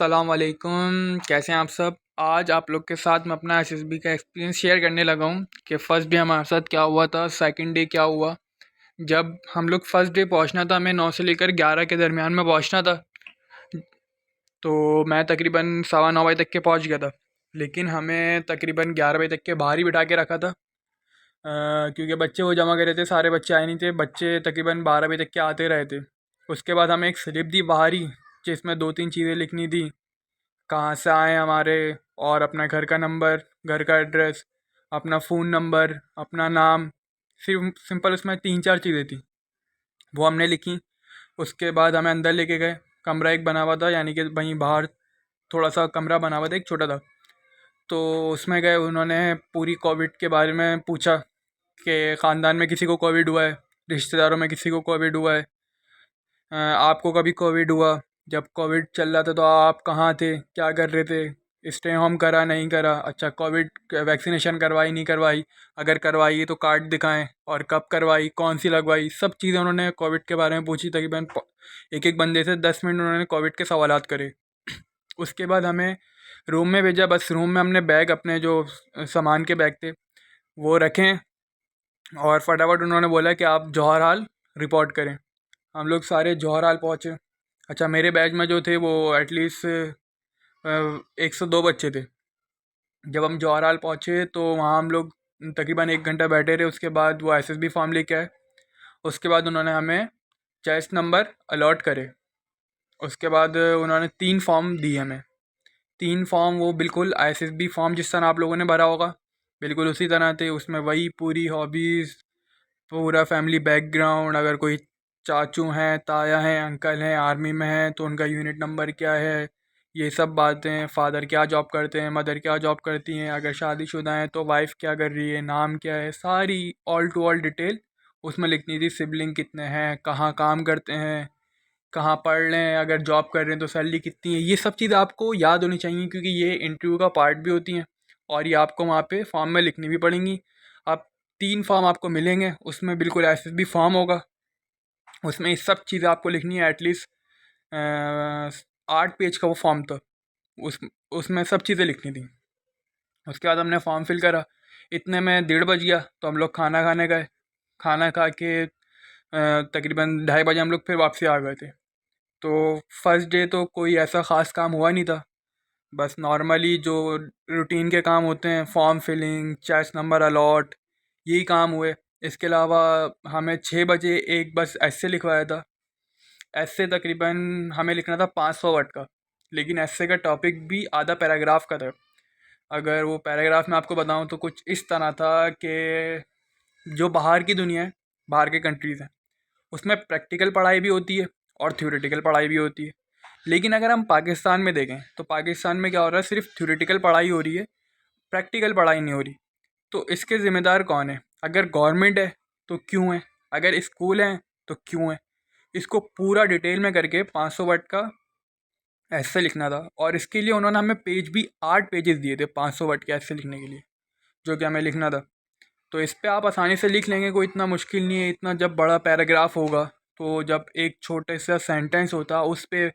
अस्सलाम वालेकुम। कैसे हैं आप सब। आज आप लोग के साथ मैं अपना एसएसबी का एक्सपीरियंस शेयर करने लगा हूँ कि फ़र्स्ट डे हमारे साथ क्या हुआ था, सेकंड डे क्या हुआ। जब हम लोग फर्स्ट डे पहुँचना था, हमें 9 से लेकर 11 के दरमियान में पहुँचना था। तो मैं तकरीबन 9:15 बजे तक के पहुँच गया था, लेकिन हमें तकरीबन 11 बजे तक के बाहर ही बिठा के रखा था। क्योंकि बच्चे वो जमा कर रहे थे, सारे बच्चे आए नहीं थे, बच्चे तकरीबन 12 बजे तक के आते रहे थे। उसके बाद हमें एक स्लिप दी बाहर ही, जिसमें 2-3 चीज़ें लिखनी थी, कहाँ से आए हमारे, और अपना घर का नंबर, घर का एड्रेस, अपना फ़ोन नंबर, अपना नाम। सिर्फ सिंपल उसमें 3-4 चीज़ें थी, वो हमने लिखी। उसके बाद हमें अंदर लेके गए। कमरा एक बना हुआ था, यानी कि वहीं बाहर थोड़ा सा कमरा बना हुआ था, एक छोटा था। तो उसमें गए, उन्होंने पूरी कोविड के बारे में पूछा कि ख़ानदान में किसी को कोविड हुआ है, रिश्तेदारों में किसी को कोविड हुआ है, आपको कभी कोविड हुआ, जब कोविड चल रहा था तो आप कहाँ थे, क्या कर रहे थे, स्टे होम करा नहीं करा, अच्छा कोविड वैक्सीनेशन करवाई नहीं करवाई, अगर करवाई तो कार्ड दिखाएं, और कब करवाई, कौन सी लगवाई। सब चीज़ें उन्होंने कोविड के बारे में पूछी। तकरीबन एक एक बंदे से 10 मिनट उन्होंने कोविड के सवालात करे। उसके बाद हमें रूम में भेजा। बस रूम में हमने बैग, अपने जो सामान के बैग थे वो रखें, और फटाफट उन्होंने बोला कि आप जौहर हाल रिपोर्ट करें। हम लोग सारे जौहर हाल पहुँचे। अच्छा, मेरे बैच में जो थे वो एटलीस्ट 102 बच्चे थे। जब हम जौहर हाल पहुँचे तो वहाँ हम लोग तकरीबन 1 घंटा बैठे रहे। उसके बाद वो एसएसबी फॉर्म लेके आए। उसके बाद उन्होंने हमें चेस नंबर अलॉट करे। उसके बाद उन्होंने 3 फॉर्म दिए हमें। 3 फॉर्म वो बिल्कुल एसएसबी फॉर्म जिस तरह आप लोगों ने भरा होगा, बिल्कुल उसी तरह थे। उसमें वही पूरी हॉबीज़, पूरा फैमिली बैकग्राउंड, अगर कोई चाचू हैं, ताया हैं, अंकल हैं, आर्मी में हैं तो उनका यूनिट नंबर क्या है, ये सब बातें। फादर क्या जॉब करते हैं, मदर क्या जॉब करती हैं, अगर शादीशुदा हैं तो वाइफ क्या कर रही है, नाम क्या है, सारी ऑल टू ऑल डिटेल उसमें लिखनी थी। सिबलिंग कितने हैं, कहाँ काम करते हैं, कहाँ पढ़ रहे हैं, अगर जॉब कर रहे हैं तो सैलरी कितनी है। ये सब चीज़ें आपको याद होनी चाहिए, क्योंकि ये इंटरव्यू का पार्ट भी होती हैं, और ये आपको वहाँ पे फॉर्म में लिखनी भी पड़ेंगी। आप 3 फॉर्म आपको मिलेंगे, उसमें बिल्कुल एसएसबी फॉर्म होगा, उसमें ये सब चीज़ें आपको लिखनी है। एटलीस्ट 8 पेज का वो फॉर्म था, उस उसमें सब चीज़ें लिखनी थी। उसके बाद हमने फॉर्म फिल करा। इतने में 1:30 बज गया, तो हम लोग खाना खाने गए। खाना खा के तकरीबन 2:30 बजे हम लोग फिर वापसी आ गए थे। तो फर्स्ट डे तो कोई ऐसा ख़ास काम हुआ नहीं था, बस नॉर्मली जो रूटीन के काम होते हैं, form filling, chest number allot, यही काम हुए। इसके अलावा हमें 6 बजे एक बस ऐसे लिखवाया था। ऐसे तकरीबन हमें लिखना था 500 वर्ड का, लेकिन ऐसे का टॉपिक भी आधा पैराग्राफ का था। अगर वो पैराग्राफ में आपको बताऊं तो कुछ इस तरह था कि जो बाहर की दुनिया है, बाहर के कंट्रीज़ हैं, उसमें प्रैक्टिकल पढ़ाई भी होती है और थ्योरेटिकल पढ़ाई भी होती है। लेकिन अगर हम पाकिस्तान में देखें तो पाकिस्तान में क्या हो रहा है, सिर्फ थ्योरेटिकल पढ़ाई हो रही है, प्रैक्टिकल पढ़ाई नहीं हो रही। तो इसके ज़िम्मेदार कौन है? अगर गवर्नमेंट है तो क्यों है, अगर स्कूल हैं तो क्यों है। इसको पूरा डिटेल में करके 500 वर्ड का ऐसे लिखना था, और इसके लिए उन्होंने हमें पेज भी 8 पेजेस दिए थे 500 वर्ड के ऐसे लिखने के लिए, जो कि हमें लिखना था। तो इस पे आप आसानी से लिख लेंगे, कोई इतना मुश्किल नहीं है। इतना जब बड़ा पैराग्राफ होगा, तो जब एक छोटे सा सेंटेंस होता है उस पे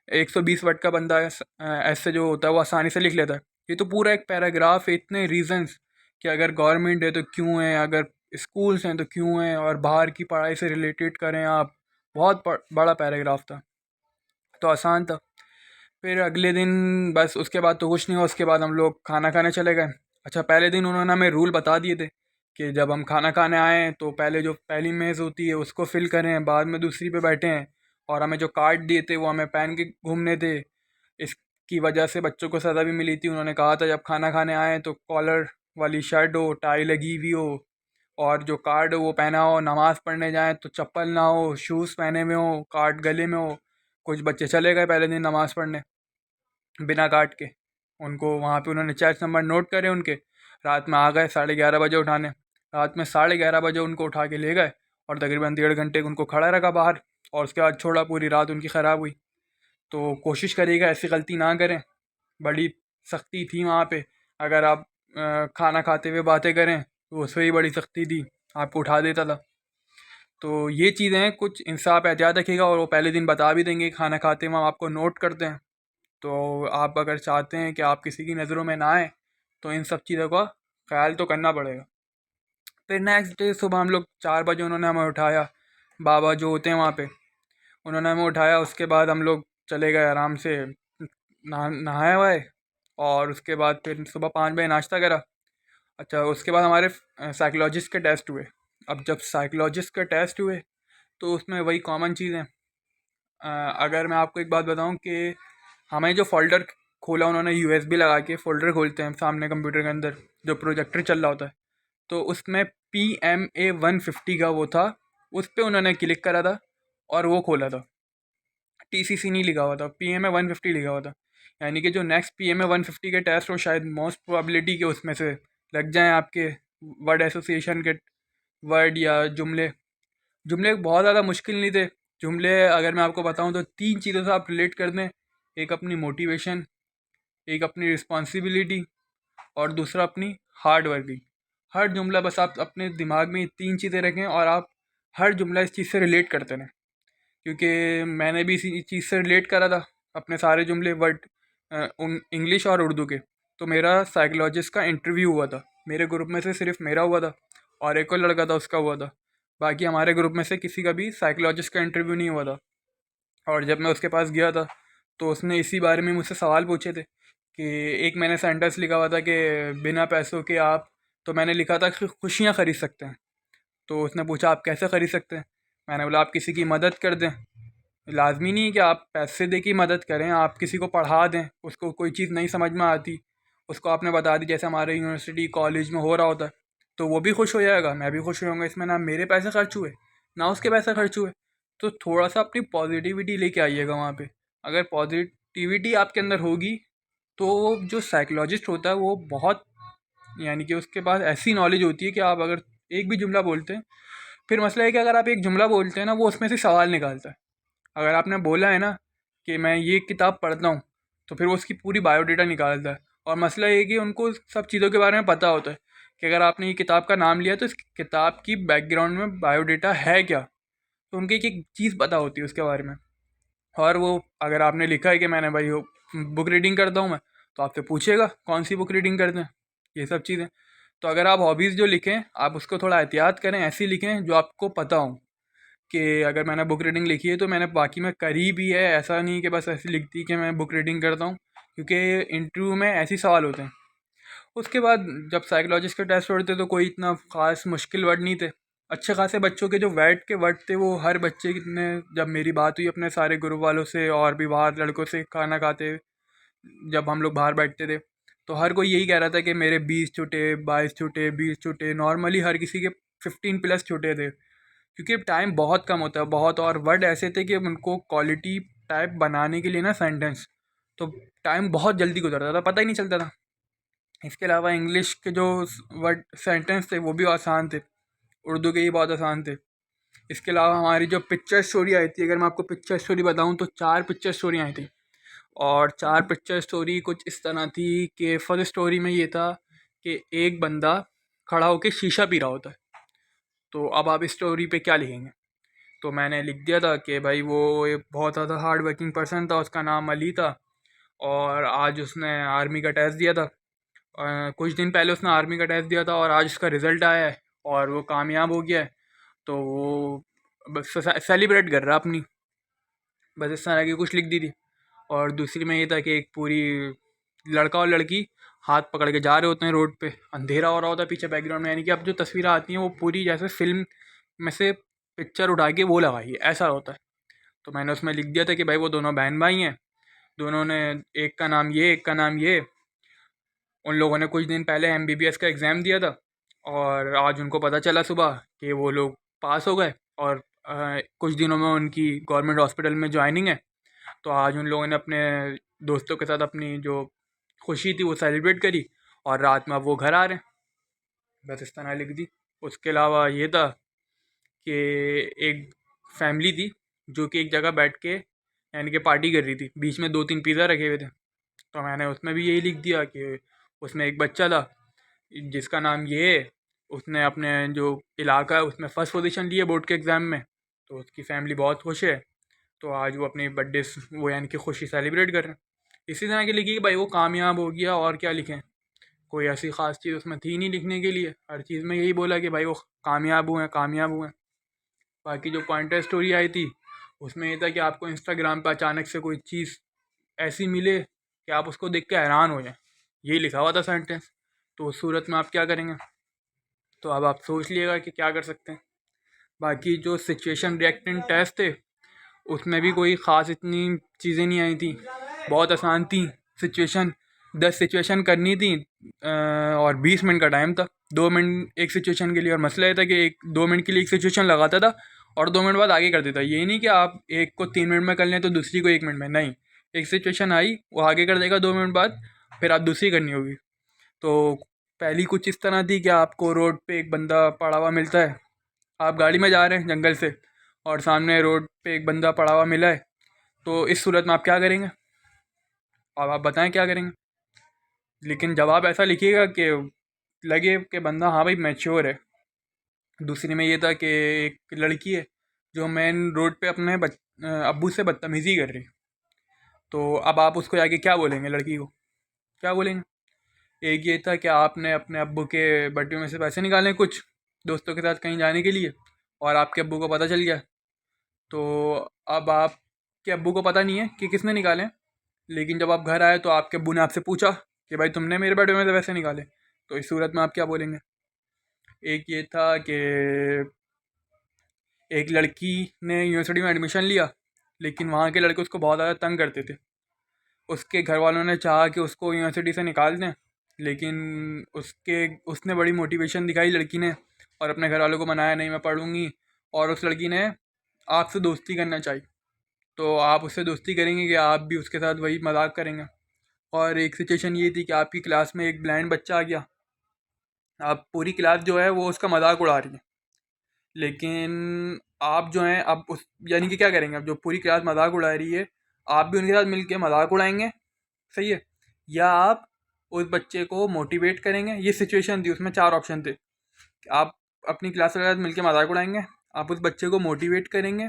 120 वर्ड का बंदा ऐसे जो होता है वो आसानी से लिख लेता है। ये तो पूरा एक पैराग्राफ है, इतने रीजंस कि अगर गवर्नमेंट है तो क्यों है, अगर स्कूल्स हैं तो क्यों हैं, और बाहर की पढ़ाई से रिलेटेड करें आप। बहुत बड़ा पैराग्राफ था, तो आसान था। फिर अगले दिन बस उसके बाद तो कुछ नहीं हुआ। उसके बाद हम लोग खाना खाने चले गए। अच्छा, पहले दिन उन्होंने हमें रूल बता दिए थे कि जब हम खाना खाने आएँ तो पहले जो पहली मेज़ होती है उसको फिल करें, बाद में दूसरी पे बैठें, और हमें जो कार्ड दिए थे वो हमें पहन के घूमने थे। इसकी वजह से बच्चों को सज़ा भी मिली थी। उन्होंने कहा था जब खाना खाने आएँ तो कॉलर वाली शर्ट हो, टाई लगी हुई हो, और जो कार्ड हो वो पहना हो। नमाज़ पढ़ने जाएँ तो चप्पल ना हो, शूज़ पहने हुए हों, कार्ड गले में हो। कुछ बच्चे चले गए पहले दिन नमाज़ पढ़ने बिना काट के। उनको वहाँ पे उन्होंने चेस्ट नंबर नोट करे उनके। रात में आ गए 11:30 बजे उठाने। रात में 11:30 बजे उनको उठा के ले गए, और तकरीबन 1.5 घंटे उनको खड़ा रखा बाहर, और उसके बाद छोड़ा। पूरी रात उनकी ख़राब हुई। तो कोशिश करिएगा ऐसी गलती ना करें। बड़ी सख्ती थी वहाँ पे। अगर आप खाना खाते हुए बातें करें तो उसमें ही बड़ी सख्ती थी, आपको उठा देता था। तो ये चीज़ें हैं, कुछ इंसाफ एहतियात रखिएगा, और वो पहले दिन बता भी देंगे खाना खाते हुए हम आपको नोट करते हैं। तो आप अगर चाहते हैं कि आप किसी की नज़रों में ना आए तो इन सब चीज़ों का ख्याल तो करना पड़ेगा। फिर नेक्स्ट डे सुबह हम लोग 4 बजे उन्होंने हमें उठाया, बाबा जो होते हैं वहाँ पे, उन्होंने हमें उठाया। उसके बाद हम लोग चले गए आराम से, नहाए हुए, और उसके बाद फिर सुबह 5 बजे नाश्ता करा। अच्छा, उसके बाद हमारे साइकोलॉजिस्ट के टेस्ट हुए। अब जब साइकोलॉजिस्ट के टेस्ट हुए तो उसमें वही कॉमन चीज़ें, अगर मैं आपको एक बात बताऊं कि हमें जो फ़ोल्डर खोला उन्होंने, यूएसबी लगा के फ़ोल्डर खोलते हैं सामने कंप्यूटर के अंदर, जो प्रोजेक्टर चल रहा होता है, तो उसमें PMA 150 का वो था, उस पर उन्होंने क्लिक करा था और वो खोला था। TCC नहीं लिखा हुआ था, PMA 150 लिखा हुआ था। यानी कि जो नेक्स्ट PMA 150 के टेस्ट हो, शायद मोस्ट प्रोबेबिलिटी के उसमें से लग जाएँ आपके वर्ड एसोसिएशन के वर्ड या जुमले। जुमले बहुत ज़्यादा मुश्किल नहीं थे। जुमले अगर मैं आपको बताऊं तो 3 चीज़ों से आप रिलेट कर दें, एक अपनी मोटिवेशन, एक अपनी रिस्पॉन्सिबिलिटी, और दूसरा अपनी हार्ड वर्किंग। हर जुमला बस आप अपने दिमाग में ये 3 चीज़ें रखें और आप हर जुमला इस चीज़ से रिलेट करते रहें। क्योंकि मैंने भी इसी चीज़ से रिलेट करा था अपने सारे जुमले वर्ड, इंग्लिश और उर्दू के। तो मेरा साइकोलॉजिस्ट का इंटरव्यू हुआ था, मेरे ग्रुप में से सिर्फ मेरा हुआ था और एक और लड़का था उसका हुआ था। बाकी हमारे ग्रुप में से किसी का भी साइकोलॉजिस्ट का इंटरव्यू नहीं हुआ था। और जब मैं उसके पास गया था तो उसने इसी बारे में मुझसे सवाल पूछे थे कि एक मैंने सेंटेंस लिखा हुआ था कि बिना पैसों के आप, तो मैंने लिखा था कि खुशियाँ खरीद सकते हैं। तो उसने पूछा आप कैसे खरीद सकते हैं? मैंने बोला आप किसी की मदद कर दें। लाजमी नहीं है कि आप पैसे दे के मदद करें, आप किसी को पढ़ा दें, उसको कोई चीज़ नहीं समझ में आती, उसको आपने बता दी, जैसे हमारे यूनिवर्सिटी कॉलेज में हो रहा होता है, तो वो भी खुश हो जाएगा, मैं भी खुश हो जाऊँगा। इसमें ना मेरे पैसे खर्च हुए, ना उसके पैसे खर्च हुए। तो थोड़ा सा अपनी पॉजिटिविटी लेके आइएगा वहाँ पे। अगर पॉजिटिविटी आपके अंदर होगी तो जो साइकोलॉजिस्ट होता है वो बहुत, यानी कि उसके पास ऐसी नॉलेज होती है कि आप अगर एक भी जुमला बोलते हैं, फिर मसला है कि अगर आप एक जुमला बोलते हैं ना, वो उसमें से सवाल निकालता है। अगर आपने बोला है ना कि मैं ये किताब पढ़ता हूँ, तो फिर वो उसकी पूरी बायोडाटा निकालता है। और मसला ये है कि उनको सब चीज़ों के बारे में पता होता है कि अगर आपने ये किताब का नाम लिया तो इस किताब की बैकग्राउंड में बायोडाटा है क्या। तो उनकी एक एक चीज़ पता होती है उसके बारे में। और वो अगर आपने लिखा है कि मैंने भाई बुक रीडिंग करता हूँ मैं, तो आपसे पूछेगा कौन सी बुक रीडिंग करते हैं, ये सब चीज़ें। तो अगर आप हॉबीज़ जो लिखें, आप उसको थोड़ा एहतियात करें, ऐसी लिखें जो आपको पता हो कि अगर मैंने बुक रीडिंग लिखी है तो मैंने बाकी में करी भी है, ऐसा नहीं कि बस ऐसी लिख दी कि मैं बुक रीडिंग करता हूँ। क्योंकि इंटरव्यू में ऐसे सवाल होते हैं। उसके बाद जब साइकोलॉजिस्ट के टेस्ट होते तो कोई इतना ख़ास मुश्किल वर्ड नहीं थे। अच्छे खासे बच्चों के जो वैट के वर्ड थे वो हर बच्चे ने, जब मेरी बात हुई अपने सारे ग्रुप वालों से और भी बाहर लड़कों से खाना खाते, जब हम लोग बाहर बैठते थे, तो हर कोई यही कह रहा था कि मेरे 20 छूटे, 22 छूटे, 20 छूटे, नॉर्मली हर किसी के 15+ छूटे थे। क्योंकि टाइम बहुत कम होता है बहुत, और वर्ड ऐसे थे कि उनको क्वालिटी टाइप बनाने के लिए ना सेंटेंस, तो टाइम बहुत जल्दी गुजरता था, पता ही नहीं चलता था। इसके अलावा इंग्लिश के जो वर्ड सेंटेंस थे वो भी आसान थे, उर्दू के ही बहुत आसान थे। इसके अलावा हमारी जो पिक्चर स्टोरी आई थी, अगर मैं आपको पिक्चर स्टोरी बताऊं तो 4 पिक्चर स्टोरी आई थी। और 4 पिक्चर स्टोरी कुछ इस तरह थी कि फर्स्ट स्टोरी में ये था कि एक बंदा खड़ा होकर शीशा पी रहा होता है। तो अब आप इस स्टोरी पे क्या लिखेंगे? तो मैंने लिख दिया था कि भाई वो एक बहुत ज़्यादा हार्ड वर्किंग पर्सन था, उसका नाम अली था, और आज उसने आर्मी का टेस्ट दिया था। कुछ दिन पहले उसने आर्मी का टेस्ट दिया था और आज उसका रिज़ल्ट आया है और वो कामयाब हो गया है। तो वो बस सेलिब्रेट कर रहा अपनी, बस इस तरह की कुछ लिख दी थी। और दूसरी में ये था कि एक पूरी लड़का और लड़की हाथ पकड़ के जा रहे होते हैं रोड पे, अंधेरा हो रहा होता है पीछे बैकग्राउंड में, यानी कि अब जो तस्वीरें आती हैं वो पूरी जैसे फिल्म में से पिक्चर उठा के वो लगाई है, ऐसा होता है। तो मैंने उसमें लिख दिया था कि भाई वो दोनों बहन भाई हैं, दोनों ने, एक का नाम ये, एक का नाम ये, उन लोगों ने कुछ दिन पहले MBBS का एग्ज़ाम दिया था और आज उनको पता चला सुबह कि वो लोग पास हो गए, और कुछ दिनों में उनकी गवर्नमेंट हॉस्पिटल में ज्वाइनिंग है। तो आज उन लोगों ने अपने दोस्तों के साथ अपनी जो खुशी थी वो सेलिब्रेट करी, और रात में अब वो घर आ रहे हैं। बस इस तरह लिख दी। उसके अलावा ये था कि एक फैमिली थी जो कि एक जगह बैठ के, यानी कि पार्टी कर रही थी, बीच में 2-3 पिज़्ज़ा रखे हुए थे। तो मैंने उसमें भी यही लिख दिया कि उसमें एक बच्चा था जिसका नाम ये है, उसने अपने जो इलाका है उसमें फ़र्स्ट पोजीशन ली है बोर्ड के एग्ज़ाम में, तो उसकी फ़ैमिली बहुत खुश है। तो आज वो अपनी बर्थडे वो यानी कि खुशी सेलिब्रेट कर रहे हैं। इसी तरह की लिखी कि भाई वो कामयाब हो गया, और क्या लिखें, कोई ऐसी ख़ास चीज़ उसमें थी नहीं लिखने के लिए। हर चीज़ में यही बोला कि भाई वो कामयाब हुए हैं, कामयाब हुए हैं। बाकी जो पॉइंटर स्टोरी आई थी उसमें ये था कि आपको इंस्टाग्राम पे अचानक से कोई चीज़ ऐसी मिले कि आप उसको देख के हैरान हो जाएं, यही लिखा हुआ था सेंटेंस। तो उस सूरत में आप क्या करेंगे, तो अब आप सोच लिएगा कि क्या कर सकते हैं। बाकी जो सिचुएशन रिएक्टेंट टेस्ट थे उसमें भी कोई ख़ास इतनी चीज़ें नहीं आई थी, बहुत आसान थी सिचुएशन। 10 सिचुएशन करनी थी और 20 मिनट का टाइम था, 2 मिनट एक सिचुएशन के लिए। और मसला ये था कि 2 मिनट के लिए एक सिचुएशन लगाता था और 2 मिनट बाद आगे कर देता। ये नहीं कि आप एक को 3 मिनट में कर लें तो दूसरी को 1 मिनट में, नहीं, एक सिचुएशन आई वो आगे कर देगा 2 मिनट बाद, फिर आप दूसरी करनी होगी। तो पहली कुछ इस तरह थी कि आपको रोड पे एक बंदा पड़ा हुआ मिलता है, आप गाड़ी में जा रहे हैं जंगल से और सामने रोड पे एक बंदा पड़ा हुआ मिला है। तो इस सूरत में आप क्या करेंगे, अब आप बताएं क्या करेंगे। लेकिन जवाब ऐसा लिखिएगा कि लगे कि बंदा हाँ भाई मैच्योर है। दूसरी में ये था कि एक लड़की है जो मेन रोड पे अपने अब्बू से बदतमीज़ी कर रही है। तो अब आप उसको जाके क्या बोलेंगे, लड़की को क्या बोलेंगे। एक ये था कि आपने अपने अब्बू के बटुए में से पैसे निकाले कुछ दोस्तों के साथ कहीं जाने के लिए, और आपके अब्बू को पता चल गया। तो अब आपके अब्बू को पता नहीं है कि किसने निकाले हैं, लेकिन जब आप घर आए तो आपके अब्बू ने आपसे पूछा कि भाई तुमने मेरे बटुए में से पैसे निकाले। तो इस सूरत में आप क्या बोलेंगे। एक ये था कि एक लड़की ने यूनिवर्सिटी में एडमिशन लिया, लेकिन वहाँ के लड़के उसको बहुत ज़्यादा तंग करते थे। उसके घर वालों ने चाहा कि उसको यूनिवर्सिटी से निकाल दें, लेकिन उसने बड़ी मोटिवेशन दिखाई लड़की ने, और अपने घर वालों को मनाया नहीं मैं पढ़ूंगी, और उस लड़की ने आपसे दोस्ती करना चाहिए। तो आप उससे दोस्ती करेंगे कि आप भी उसके साथ वही मजाक करेंगे। और एक सिचुएशन ये थी कि आपकी क्लास में एक ब्लाइंड बच्चा आ गया, आप पूरी क्लास जो है वो उसका मजाक उड़ा रही है, लेकिन आप जो हैं अब उस यानी कि क्या करेंगे, अब जो पूरी क्लास मजाक उड़ा रही है आप भी उनके साथ मिलके मजाक उड़ाएंगे, सही है, या आप उस बच्चे को मोटिवेट करेंगे। ये सिचुएशन थी, उसमें 4 ऑप्शन थे। आप अपनी क्लास के साथ मिलके मजाक उड़ाएंगे, आप उस बच्चे को मोटिवेट करेंगे,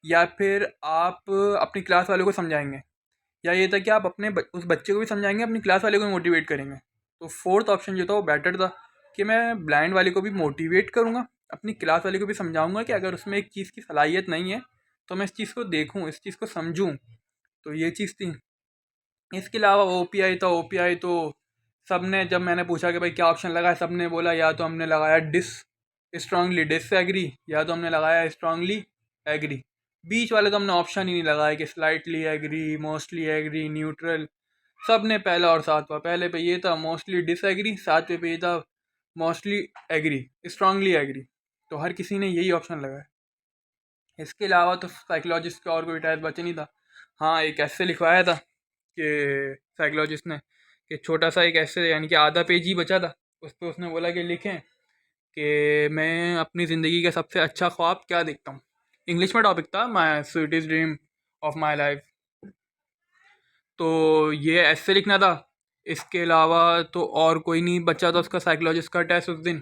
या फिर आप अपनी क्लास वालों को समझाएंगे, या ये था कि आप उस बच्चे को भी समझाएंगे, अपनी क्लास वाले को भी मोटिवेट करेंगे। तो फोर्थ ऑप्शन जो था वो बेटर था कि मैं ब्लाइंड वाले को भी मोटिवेट करूँगा, अपनी क्लास वाले को भी समझाऊंगा कि अगर उसमें एक चीज़ की सलाहियत नहीं है तो मैं इस चीज़ को देखूँ, इस चीज़ को समझूँ। तो ये चीज़ थी। इसके अलावा ओपीआई था, ओपीआई तो सब ने, जब मैंने पूछा कि भाई क्या ऑप्शन लगाया, सब ने बोला या तो हमने लगाया स्ट्रांगली डिस एग्री, या तो हमने लगाया स्ट्रांगली एग्री। बीच वाले तो हमने ऑप्शन ही नहीं लगाया कि slightly agree, mostly agree, neutral. सब ने पहला और सातवां, पहले पे ये था मोस्टली डिसएग्री, सातवें पे ये था मोस्टली एग्री, स्ट्रांगली एग्री। तो हर किसी ने यही ऑप्शन लगाया। इसके अलावा तो साइकोलॉजिस्ट का और कोई टाइप बचा नहीं था। हाँ, एक ऐसे लिखवाया था कि साइकोलॉजिस्ट ने, कि छोटा सा एक ऐसे यानी कि आधा पेज ही बचा था, उस पर उसने बोला कि लिखें कि मैं अपनी ज़िंदगी का सबसे अच्छा ख्वाब क्या देखता हूँ। इंग्लिश में टॉपिक था, my sweetest dream of my life. तो ये ऐसे लिखना था। इसके अलावा तो और कोई नहीं बचा था उसका साइकोलॉजिस्ट का टेस्ट उस दिन।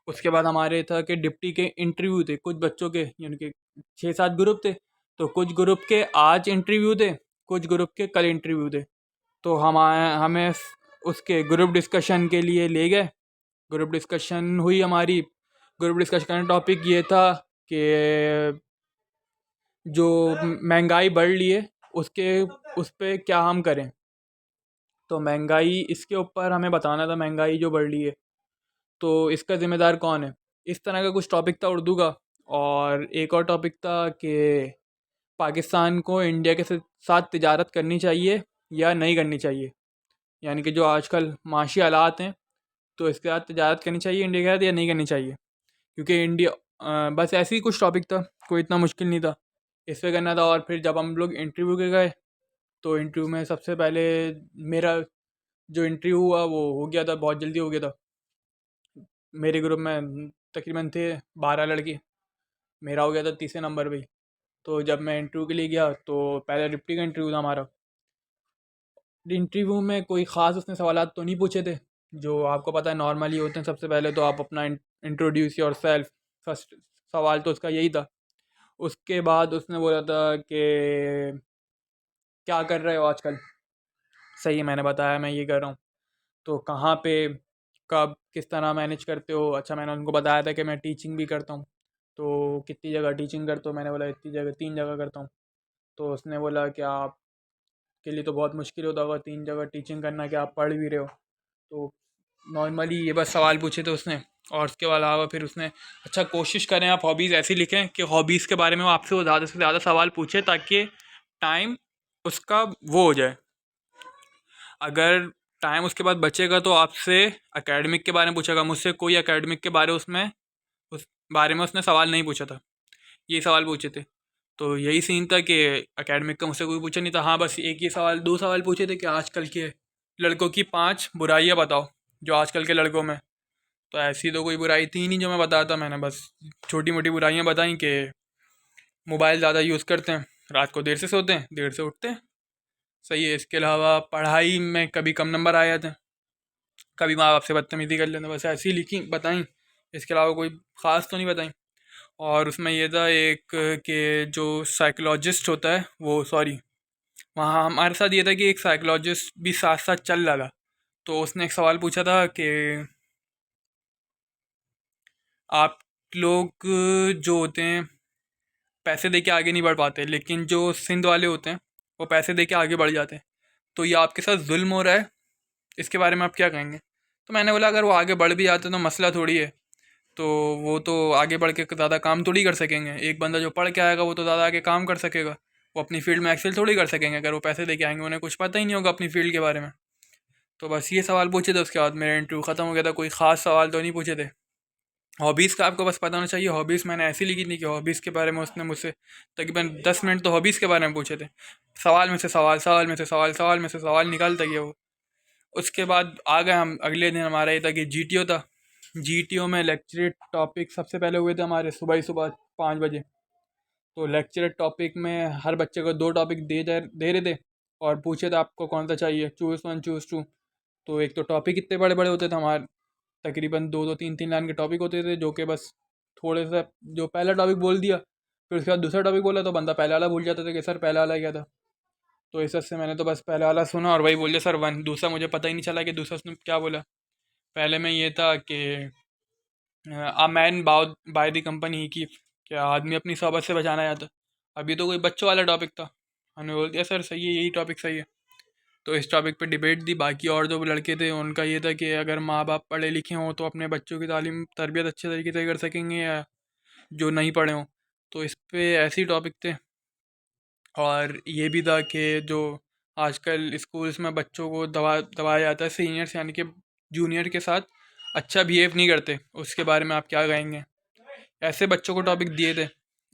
उसके बाद हमारे था कि डिप्टी के इंटरव्यू थे कुछ बच्चों के, यानी कि 6-7 ग्रुप थे। तो कुछ ग्रुप के आज इंटरव्यू थे, कुछ ग्रुप के कल इंटरव्यू थे। तो हमें उसके ग्रुप डिस्कशन के लिए ले गए। ग्रुप डिस्कशन हुई हमारी। ग्रुप डिस्कशन का टॉपिक ये था कि जो महंगाई बढ़ रही है उसके उस पर क्या हम करें। तो महंगाई, इसके ऊपर हमें बताना था महंगाई जो बढ़ रही है तो इसका ज़िम्मेदार कौन है। इस तरह का कुछ टॉपिक था उर्दू का। और एक और टॉपिक था कि पाकिस्तान को इंडिया के साथ तिजारत करनी चाहिए या नहीं करनी चाहिए, यानी कि जो आजकल माशी हालात हैं तो इसके साथ तिजारत करनी चाहिए इंडिया के साथ या नहीं करनी चाहिए। क्योंकि इंडिया बस ऐसे ही कुछ टॉपिक था, कोई इतना मुश्किल नहीं था, इस पे करना था। और फिर जब हम लोग इंटरव्यू के गए तो इंटरव्यू में सबसे पहले मेरा जो इंटरव्यू हुआ वो हो गया था, बहुत जल्दी हो गया था। मेरे ग्रुप में तकरीबन थे 12 लड़के, मेरा हो गया था तीसरे नंबर पे ही। तो जब मैं इंटरव्यू के लिए गया तो पहले डिप्टी का इंटरव्यू था हमारा। इंटरव्यू में कोई ख़ास उसने सवालात तो नहीं पूछे थे, जो आपको पता है नॉर्मली होते हैं। सबसे पहले तो आप अपना इंट्रोड्यूस योर सेल्फ, फर्स्ट सवाल तो उसका यही था। उसके बाद उसने बोला था कि क्या कर रहे हो आजकल, सही है, मैंने बताया मैं ये कर रहा हूँ। तो कहाँ पे, कब, किस तरह मैनेज करते हो? अच्छा, मैंने उनको बताया था कि मैं टीचिंग भी करता हूँ। तो कितनी जगह टीचिंग करते हो? मैंने बोला इतनी जगह, 3 जगह करता हूँ। तो उसने बोला कि आपके लिए तो बहुत मुश्किल होता होगा 3 जगह टीचिंग करना, कि आप पढ़ भी रहे हो। तो नॉर्मली ये बस सवाल पूछे थे उसने। और उसके अलावा फिर उसने, अच्छा कोशिश करें आप हॉबीज़ ऐसी लिखें कि हॉबीज़ के बारे में वो आपसे वो ज़्यादा से ज़्यादा सवाल पूछे, ताकि टाइम उसका वो हो जाए। अगर टाइम उसके बाद बचेगा तो आपसे एकेडमिक के बारे में पूछेगा, मुझसे कोई एकेडमिक के बारे उसमें उस बारे में उसने सवाल नहीं पूछा था। ये सवाल पूछे थे। तो यही सीन था कि एकेडमिक का मुझसे कोई पूछा नहीं था। हाँ, बस एक ही सवाल, 2 सवाल पूछे थे कि आजकल के लड़कों की 5 बुराइयाँ बताओ जो आजकल के लड़कों में। तो ऐसी तो कोई बुराई थी नहीं जो मैं बताया था। मैंने बस छोटी मोटी बुराइयाँ बताई कि मोबाइल ज़्यादा यूज़ करते हैं, रात को देर से सोते हैं, देर से उठते हैं। सही है। इसके अलावा पढ़ाई में कभी कम नंबर आ जाते हैं, कभी माँ बाप से बदतमीज़ी कर लेते हैं। बस ऐसी लिखी बताई, इसके अलावा कोई ख़ास तो नहीं बताई। और उसमें ये था एक, कि जो साइकोलॉजिस्ट होता है वो, सॉरी, वहाँ हमारे साथ ये था कि एक साइकोलॉजिस्ट भी साथ साथ चल रहा था। तो उसने एक सवाल पूछा था कि आप लोग जो होते हैं पैसे दे के आगे नहीं बढ़ पाते, लेकिन जो सिंध वाले होते हैं वो पैसे दे के आगे बढ़ जाते हैं। तो ये आपके साथ जुल्म हो रहा है, इसके बारे में आप क्या कहेंगे? तो मैंने बोला अगर वो आगे बढ़ भी जाते तो मसला थोड़ी है। तो वो तो आगे बढ़ के ज़्यादा काम थोड़ी कर सकेंगे। एक बंदा जो पढ़ के आएगा वो तो ज़्यादा आगे काम कर सकेगा। वो अपनी फील्ड में एक्सेल थोड़ी कर सकेंगे अगर वो पैसे दे के आएंगे, उन्हें कुछ पता ही नहीं होगा अपनी फील्ड के बारे में। तो बस ये सवाल पूछे थे, उसके बाद मेरा इंटरव्यू ख़त्म हो गया था। कोई ख़ास सवाल तो नहीं पूछे थे। हॉबीज़ का आपको बस पता होना चाहिए। हॉबीज़ मैंने ऐसी लिखी थी कि हॉबीज़ के बारे में उसने मुझसे तकरीबन 10 मिनट तो हॉबीज़ के बारे में पूछे थे। सवाल में से सवाल, सवाल में से सवाल, सवाल में से सवाल निकालता गया वो। उसके बाद आ गए हम, अगले दिन हमारा ये था कि जीटीओ था। जीटीओ में लेक्चर टॉपिक सबसे पहले हुए थे हमारे सुबह ही सुबह 5 बजे। तो लेक्चर टॉपिक में हर बच्चे को 2 टॉपिक दे रहे थे और पूछे थे आपको कौन सा चाहिए, चूज़ वन चूज़ टू। तो एक तो टॉपिक इतने बड़े बड़े होते थे हमारे, तकरीबन 2-2 3-3 लाइन के टॉपिक होते थे, जो कि बस थोड़े सा, जो पहला टॉपिक बोल दिया फिर उसके बाद दूसरा टॉपिक बोला तो बंदा पहला वाला भूल जाता था कि सर पहला वाला क्या था। तो इस वजह से मैंने तो बस पहला वाला सुना और वही बोल दिया सर वन। दूसरा मुझे पता ही नहीं चला कि दूसरा उसने क्या बोला। पहले में ये था कि आ मैन बाय द कंपनी की, क्या आदमी अपनी सोबत से बचाना चाहता। अभी तो कोई बच्चों वाला टॉपिक था, हमने बोल दिया सर सही है, यही टॉपिक सही है। तो इस टॉपिक पे डिबेट दी। बाकी और जो लड़के थे उनका ये था कि अगर माँ बाप पढ़े लिखे हों तो अपने बच्चों की तालीम तरबियत अच्छे तरीके से कर सकेंगे, या जो नहीं पढ़े हों। तो इस पे ऐसे ही टॉपिक थे। और ये भी था कि जो आजकल स्कूल्स में बच्चों को दबाया जाता है, सीनियर्स यानी कि जूनियर के साथ अच्छा बिहेव नहीं करते, उसके बारे में आप क्या कहेंगे? ऐसे बच्चों को टॉपिक दिए थे,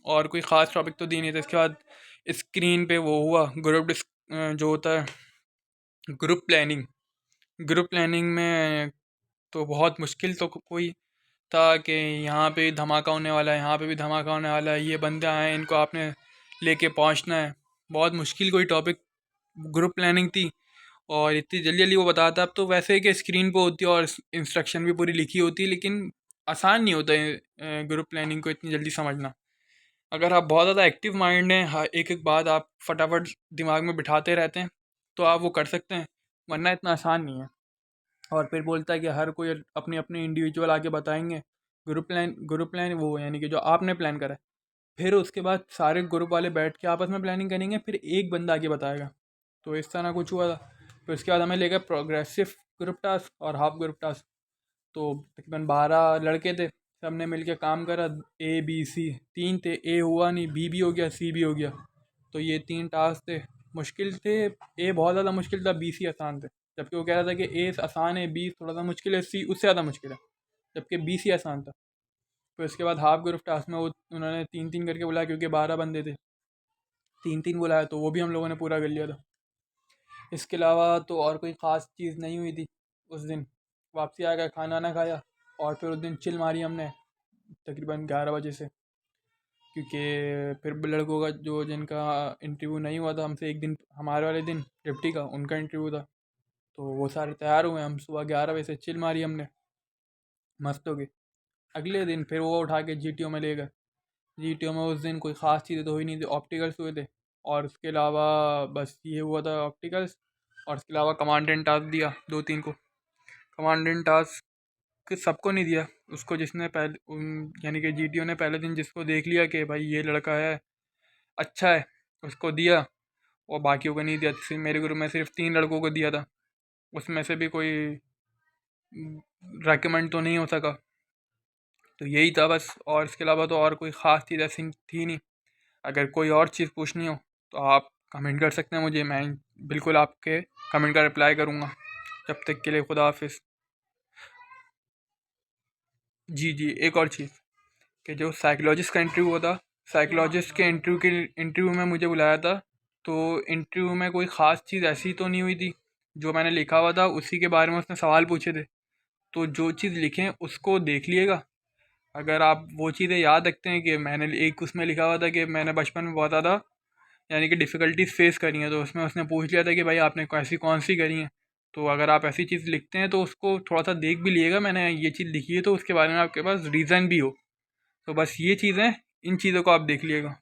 और कोई ख़ास टॉपिक तो दिए नहीं थे। इसके बाद स्क्रीन पे वो हुआ जो होता है ग्रुप प्लानिंग। ग्रुप प्लानिंग में तो बहुत मुश्किल तो कोई था कि यहाँ पे धमाका होने वाला है, यहाँ पे भी धमाका होने वाला है, ये बंदे आए हैं, इनको आपने लेके पहुँचना है। बहुत मुश्किल कोई टॉपिक ग्रुप प्लानिंग थी। और इतनी जल्दी जल्दी वो बताता। अब तो वैसे ही कि स्क्रीन पे होती है और इंस्ट्रक्शन भी पूरी लिखी होती है, लेकिन आसान नहीं होता है ग्रुप प्लानिंग को इतनी जल्दी समझना। अगर आप बहुत ज़्यादा एक्टिव माइंड हैं, हाँ, एक एक बात आप फटाफट दिमाग में बिठाते रहते हैं तो आप वो कर सकते हैं, वरना इतना आसान नहीं है। और फिर बोलता है कि हर कोई अपनी अपनी इंडिविजुअल आके बताएंगे। ग्रुप प्लान वो यानी कि जो आपने प्लान करा है, फिर उसके बाद सारे ग्रुप वाले बैठ के आपस में प्लानिंग करेंगे, फिर एक बंदा आके बताएगा। तो इस तरह कुछ हुआ था। फिर उसके बाद हमें लेकर प्रोग्रेसिव ग्रुप टास्क और हाफ ग्रुप टास्क। तो तकरीबन 12 लड़के थे, सब ने मिल के काम करा। ए बी सी तीन थे, ए हुआ नहीं, बी भी हो गया, सी भी हो गया। तो ये 3 टास्क थे, मुश्किल थे। ए बहुत ज़्यादा मुश्किल था, बी सी आसान थे। जबकि वो कह रहा था कि ए आसान है, बी थोड़ा सा मुश्किल है, सी उससे ज़्यादा मुश्किल है, जबकि बी सी आसान था। फिर उसके बाद हाफ ग्रुप टास्क में वो उन्होंने 3-3 करके बुलाया, क्योंकि 12 बंदे थे, 3-3 बुलाया, तो वो भी हम लोगों ने पूरा कर लिया था। इसके अलावा तो और कोई ख़ास चीज़ नहीं हुई थी उस दिन। वापसी आ गया, खाना वाना खाया, और फिर उस दिन चिल मारी हमने तकरीबन 11 बजे से। क्योंकि फिर लड़कों का जो जिनका इंटरव्यू नहीं हुआ था हमसे एक दिन, हमारे वाले दिन डिप्टी का उनका इंटरव्यू था, तो वो सारे तैयार हुए। हम सुबह 11 बजे से चिल मारी हमने मस्त हो गए। अगले दिन फिर वो उठा के जीटीओ में ले गए। जीटीओ में उस दिन कोई ख़ास चीज़ें तो हुई नहीं थी, ऑप्टिकल्स हुए थे। और उसके अलावा बस ये हुआ था ऑप्टिकल्स। और इसके अलावा कमांडेंट टास्क दिया 2-3 को। कमांडेंट टास्क सबको नहीं दिया, उसको जिसने पहले यानी कि जीटीओ ने पहले दिन जिसको देख लिया कि भाई ये लड़का है अच्छा है, उसको दिया, और बाकियों को नहीं दिया। सिर्फ मेरे ग्रुप में सिर्फ 3 लड़कों को दिया था, उसमें से भी कोई रेकमेंड तो नहीं हो सका। तो यही था बस, और इसके अलावा तो और कोई ख़ास चीज़ ऐसी थी नहीं। अगर कोई और चीज़ पूछनी हो तो आप कमेंट कर सकते हैं मुझे, मैं बिल्कुल आपके कमेंट का रिप्लाई करूँगा। जब तक के लिए खुदा हाफिज़। जी जी, एक और चीज़ कि जो साइकोलॉजिस्ट का इंटरव्यू हुआ था, साइकोलॉजिस्ट के इंटरव्यू में मुझे बुलाया था। तो इंटरव्यू में कोई ख़ास चीज़ ऐसी तो नहीं हुई थी, जो मैंने लिखा हुआ था उसी के बारे में उसने सवाल पूछे थे। तो जो चीज़ लिखें उसको देख लिएगा। अगर आप वो चीज़ें याद रखते हैं कि मैंने एक उसमें लिखा हुआ था कि मैंने बचपन में बहुत ज़्यादा यानी कि डिफ़िकल्टीज़ फ़ेस करी हैं, तो उसमें उसने पूछ लिया था कि भाई आपने ऐसी कौन सी करी हैं। तो अगर आप ऐसी चीज़ लिखते हैं तो उसको थोड़ा सा देख भी लिएगा, मैंने ये चीज़ लिखी है तो उसके बारे में आपके पास रीज़न भी हो। तो बस ये चीज़ें, इन चीज़ों को आप देख लिएगा।